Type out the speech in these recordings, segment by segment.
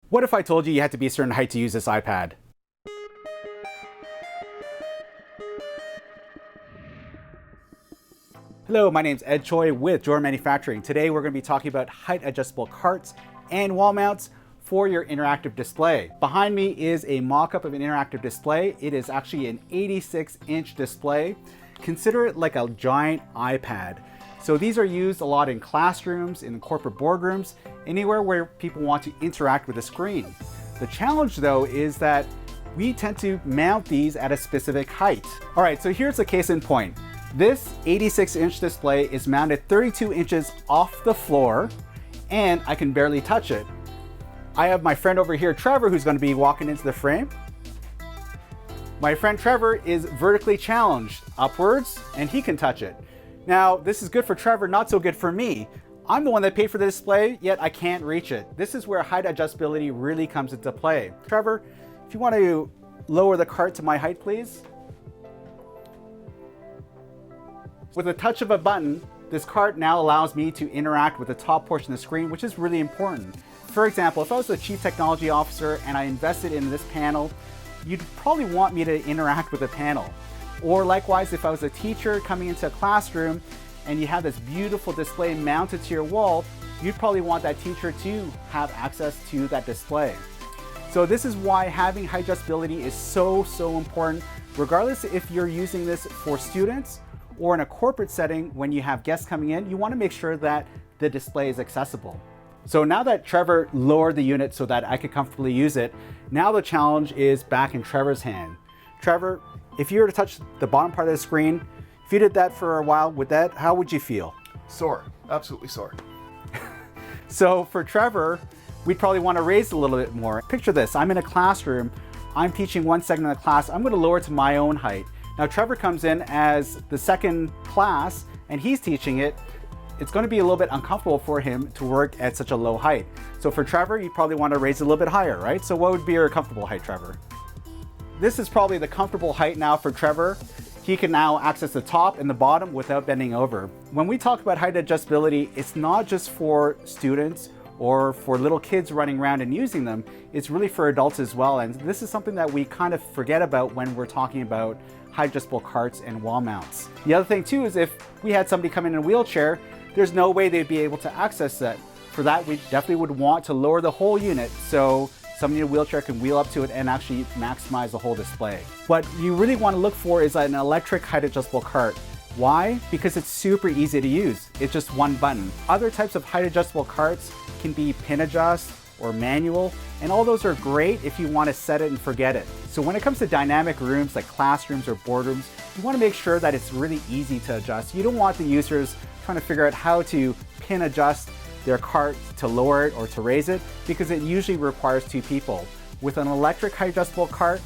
What if I told you you had to be a certain height to use this iPad? Hello, my name is Ed Choi with JORO Manufacturing. Today we're going to be talking about height adjustable carts and wall mounts for your interactive display. Behind me is a mock-up of an interactive display. It is actually an 86-inch display. Consider it like a giant iPad. So these are used a lot in classrooms, in corporate boardrooms, anywhere where people want to interact with the screen. The challenge though is that we tend to mount these at a specific height. All right, so here's the case in point. This 86-inch display is mounted 32 inches off the floor and I can barely touch it. I have my friend over here, Trevor, who's going to be walking into the frame. My friend Trevor is vertically challenged upwards and he can touch it. Now, this is good for Trevor, not so good for me. I'm the one that paid for the display, yet I can't reach it. This is where height adjustability really comes into play. Trevor, if you want to lower the cart to my height, please. With a touch of a button, this cart now allows me to interact with the top portion of the screen, which is really important. For example, if I was the Chief Technology Officer and I invested in this panel, you'd probably want me to interact with the panel. Or likewise, if I was a teacher coming into a classroom and you have this beautiful display mounted to your wall, you'd probably want that teacher to have access to that display. So this is why having height adjustability is so important, regardless if you're using this for students or in a corporate setting when you have guests coming in, you want to make sure that the display is accessible. So now that Trevor lowered the unit so that I could comfortably use it, now the challenge is back in Trevor's hand. Trevor, if you were to touch the bottom part of the screen, if you did that for a while, how would you feel? Sore, absolutely sore. So for Trevor, we'd probably want to raise it a little bit more. Picture this, I'm in a classroom, I'm teaching one segment of the class, I'm going to lower it to my own height. Now Trevor comes in as the second class and he's teaching it. It's going to be a little bit uncomfortable for him to work at such a low height. So for Trevor, you probably want to raise it a little bit higher, right? So what would be your comfortable height, Trevor? This is probably the comfortable height now for Trevor. He can now access the top and the bottom without bending over. When we talk about height adjustability, it's not just for students or for little kids running around and using them, it's really for adults as well. And this is something that we kind of forget about when we're talking about height adjustable carts and wall mounts. The other thing too is if we had somebody come in a wheelchair, there's no way they'd be able to access that. For that, we definitely would want to lower the whole unit so somebody in a wheelchair can wheel up to it and actually maximize the whole display. What you really want to look for is an electric height adjustable cart. Why? Because it's super easy to use. It's just one button. Other types of height adjustable carts can be pin adjust or manual, and all those are great if you want to set it and forget it. So when it comes to dynamic rooms like classrooms or boardrooms, you want to make sure that it's really easy to adjust. You don't want the users trying to figure out how to pin adjust their cart to lower it or to raise it, because it usually requires two people. With an electric height adjustable cart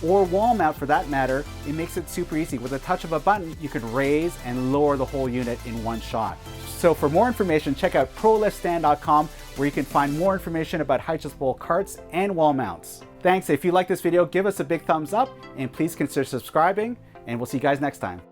or wall mount for that matter, it makes it super easy. With a touch of a button, you can raise and lower the whole unit in one shot. So for more information, check out proliftstand.com where you can find more information about height adjustable carts and wall mounts. Thanks. If you like this video, give us a big thumbs up and please consider subscribing, and we'll see you guys next time.